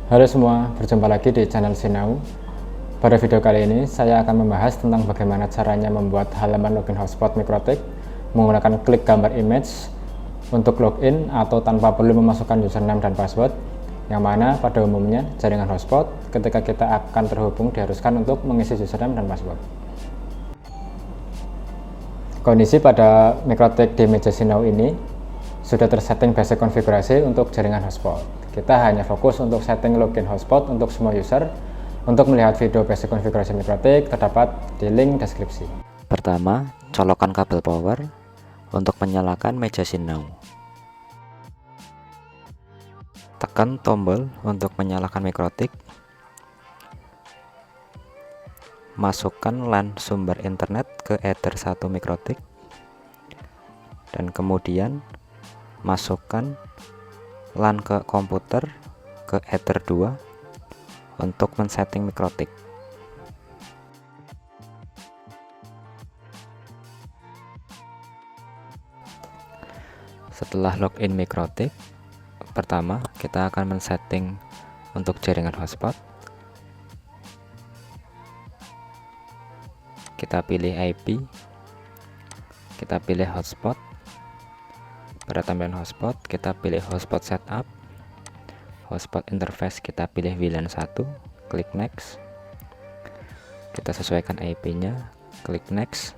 Halo semua, berjumpa lagi di channel Sinau. Pada video kali ini, saya akan membahas tentang bagaimana caranya membuat halaman login hotspot Mikrotik menggunakan klik gambar image untuk login atau tanpa perlu memasukkan username dan password, yang mana pada umumnya jaringan hotspot ketika kita akan terhubung diharuskan untuk mengisi username dan password. Kondisi pada Mikrotik di meja Sinau ini sudah tersetting basic konfigurasi untuk jaringan hotspot. Kita hanya fokus untuk setting login hotspot untuk semua user. Untuk melihat video basic konfigurasi Mikrotik terdapat di link deskripsi. Pertama, colokan kabel power untuk menyalakan meja Sinau. Tekan tombol untuk menyalakan Mikrotik. Masukkan LAN sumber internet ke Ether 1 Mikrotik. Dan kemudian masukkan LAN ke komputer ke Ether 2 untuk men-setting Mikrotik. Setelah login Mikrotik, pertama kita akan men-setting untuk jaringan hotspot. Kita pilih IP, kita pilih hotspot. Pada tampilan hotspot, kita pilih hotspot setup, hotspot interface kita pilih VLAN 1, klik next. Kita sesuaikan IP-nya, klik next,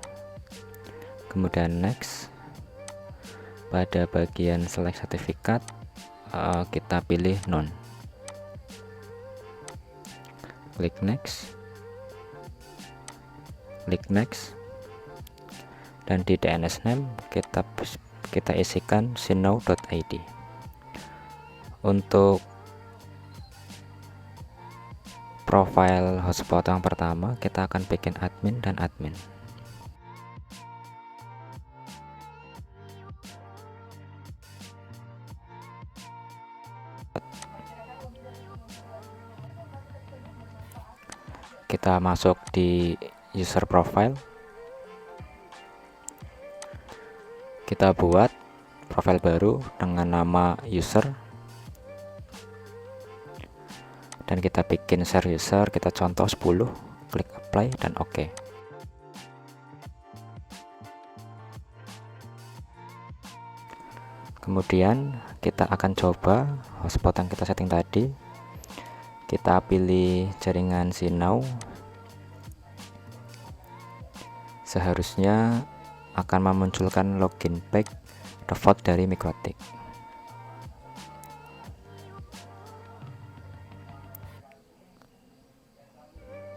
kemudian next. Pada bagian select sertifikat, kita pilih none, klik next, dan di DNS name kita isikan sinau.id. Untuk profile hotspot yang pertama, kita akan bikin admin dan admin. Kita masuk di user profile. Kita buat profil baru dengan nama user, dan kita bikin share user, kita contoh 10, klik apply dan OK. Kemudian kita akan coba hotspot yang kita setting tadi. Kita pilih jaringan Sinau. Seharusnya akan memunculkan login page default dari Mikrotik.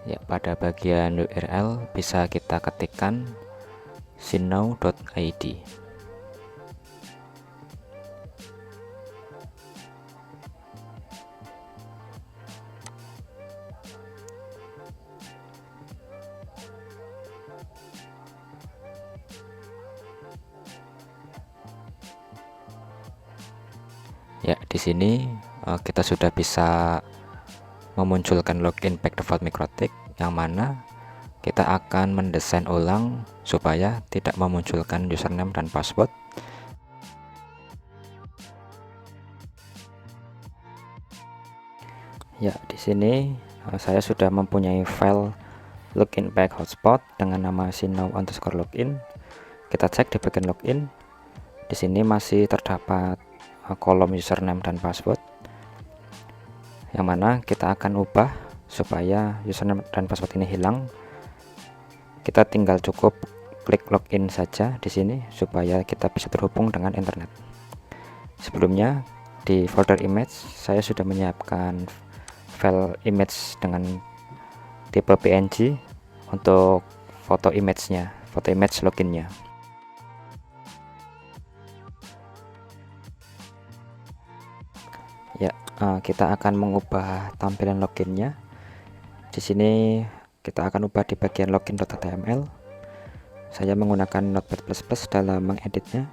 Ya, pada bagian URL bisa kita ketikkan sinau.id. Ya, di sini kita sudah bisa memunculkan login page default Mikrotik, yang mana kita akan mendesain ulang supaya tidak memunculkan username dan password. Ya, di sini saya sudah mempunyai file login page hotspot dengan nama sinau_login. Kita cek di bagian login. Di sini masih terdapat kolom username dan password, yang mana kita akan ubah supaya username dan password ini hilang. Kita tinggal cukup klik login saja di sini supaya kita bisa terhubung dengan internet. Sebelumnya di folder image saya sudah menyiapkan file image dengan tipe PNG untuk foto image loginnya. Ya, kita akan mengubah tampilan loginnya. Di sini kita akan ubah di bagian login.html. Saya menggunakan Notepad++ dalam mengeditnya.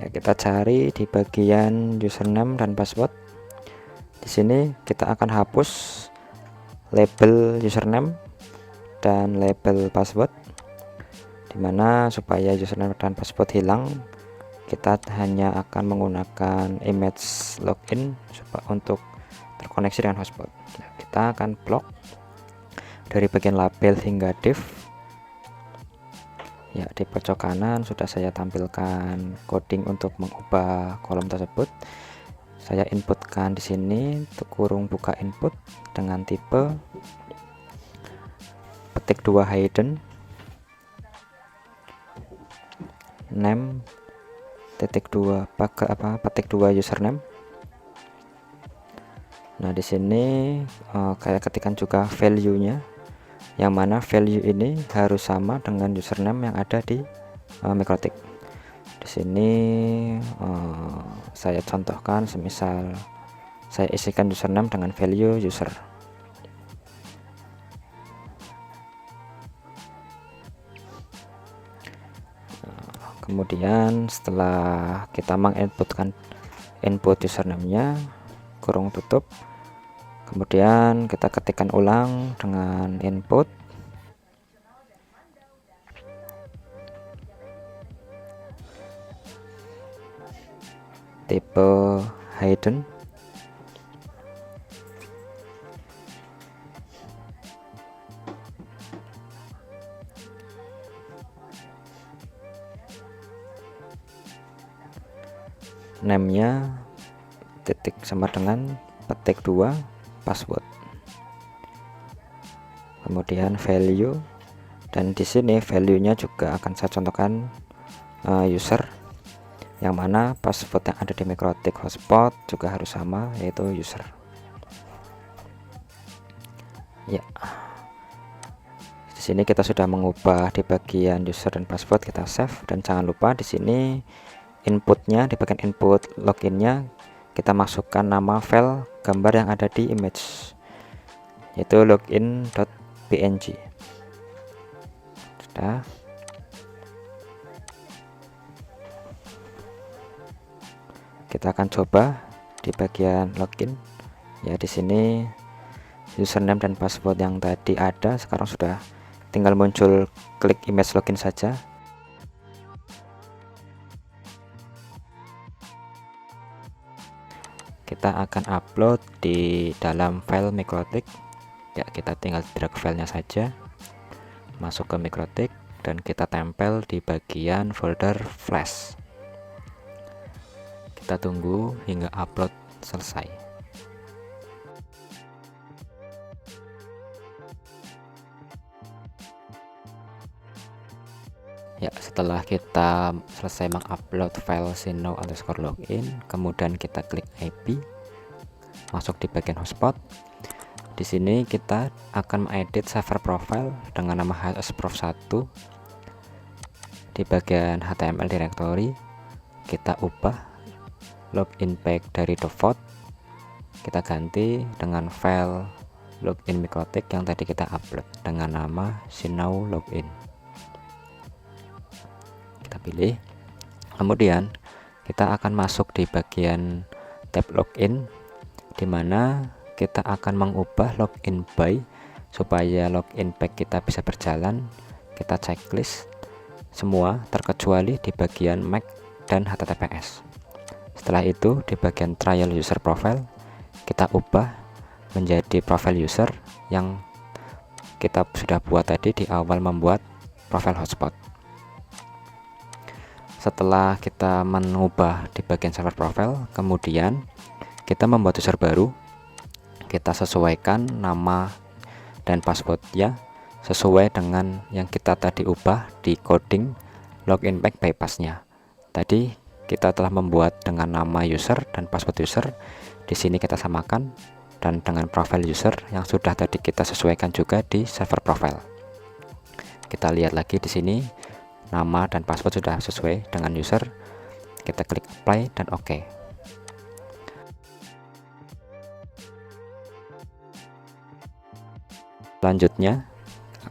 Ya, kita cari di bagian username dan password. Di sini kita akan hapus label username dan label password, dimana supaya username dan password hilang, kita hanya akan menggunakan image login untuk terkoneksi dengan hotspot. Nah, kita akan blok dari bagian label hingga div. Ya, di pojok kanan sudah saya tampilkan coding untuk mengubah kolom tersebut. Saya inputkan di sini kurung buka input dengan tipe petik 2 hidden name titik 2 petik 2 username. Nah, di sini kayak ketikkan juga value-nya, yang mana value ini harus sama dengan username yang ada di Mikrotik. Di sini saya contohkan, semisal saya isikan username dengan value user. Kemudian setelah kita menginputkan input username-nya, kurung tutup, kemudian kita ketikkan ulang dengan input tipe hidden name-nya titik sama dengan petik 2 password, kemudian value, dan di sini value-nya juga akan saya contohkan user, yang mana password yang ada di Mikrotik hotspot juga harus sama, yaitu user. Ya, di sini kita sudah mengubah di bagian user dan password, kita save, dan jangan lupa di sini inputnya, di bagian input loginnya kita masukkan nama file gambar yang ada di image, yaitu login.png. Sudah. Kita akan coba di bagian login. Ya, di sini username dan password yang tadi ada sekarang sudah tinggal muncul, klik image login saja. Kita akan upload di dalam file Mikrotik. Ya, kita tinggal drag filenya saja masuk ke Mikrotik dan kita tempel di bagian folder flash. Kita tunggu hingga upload selesai. Ya, setelah kita selesai mengupload file sinow_login, kemudian kita klik IP, masuk di bagian hotspot. Di sini kita akan mengedit server profile dengan nama hsprof1. Di bagian HTML directory kita ubah login pack dari default, kita ganti dengan file login Mikrotik yang tadi kita upload dengan nama sinow_login. Kita pilih, kemudian kita akan masuk di bagian tab login, di mana kita akan mengubah login by supaya login pack kita bisa berjalan. Kita checklist semua terkecuali di bagian MAC dan HTTPS. Setelah itu di bagian trial user profile kita ubah menjadi profile user yang kita sudah buat tadi di awal membuat profile hotspot. Setelah kita mengubah di bagian server profile, kemudian kita membuat user baru. Kita sesuaikan nama dan passwordnya sesuai dengan yang kita tadi ubah di coding login pack bypassnya. Tadi kita telah membuat dengan nama user dan password user. Di sini kita samakan dan dengan profile user yang sudah tadi kita sesuaikan juga di server profile. Kita lihat lagi di sini nama dan password sudah sesuai dengan user. Kita klik apply dan OK. Selanjutnya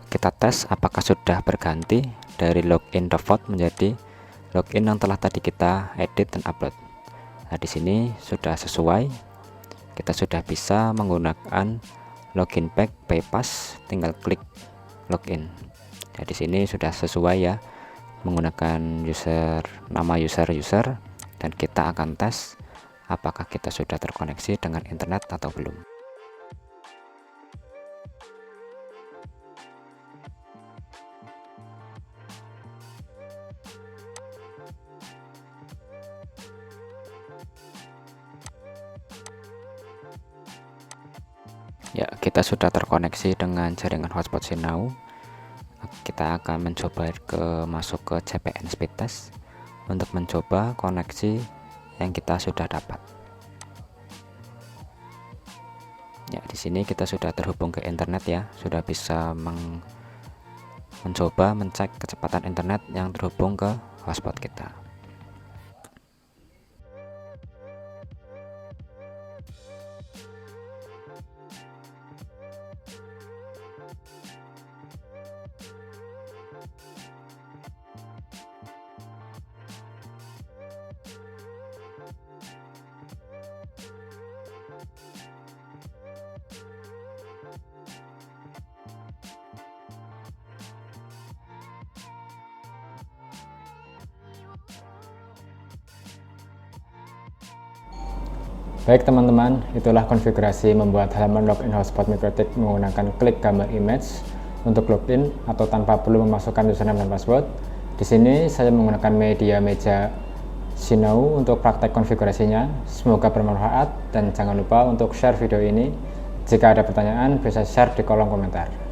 kita tes apakah sudah berganti dari login default menjadi login yang telah tadi kita edit dan upload. Nah, di sini sudah sesuai. Kita sudah bisa menggunakan login pack bypass, tinggal klik login. Nah, di sini sudah sesuai ya, menggunakan nama user dan kita akan tes apakah kita sudah terkoneksi dengan internet atau belum. Ya, kita sudah terkoneksi dengan jaringan hotspot Sinau. Kita akan mencoba masuk ke CPN speed test untuk mencoba koneksi yang kita sudah dapat. Ya, di sini kita sudah terhubung ke internet ya, sudah bisa mencoba mencek kecepatan internet yang terhubung ke hotspot kita. Baik teman-teman, itulah konfigurasi membuat halaman login hotspot Mikrotik menggunakan klik gambar image untuk login atau tanpa perlu memasukkan username dan password. Di sini saya menggunakan media meja Sinau untuk praktek konfigurasinya. Semoga bermanfaat dan jangan lupa untuk share video ini. Jika ada pertanyaan bisa share di kolom komentar.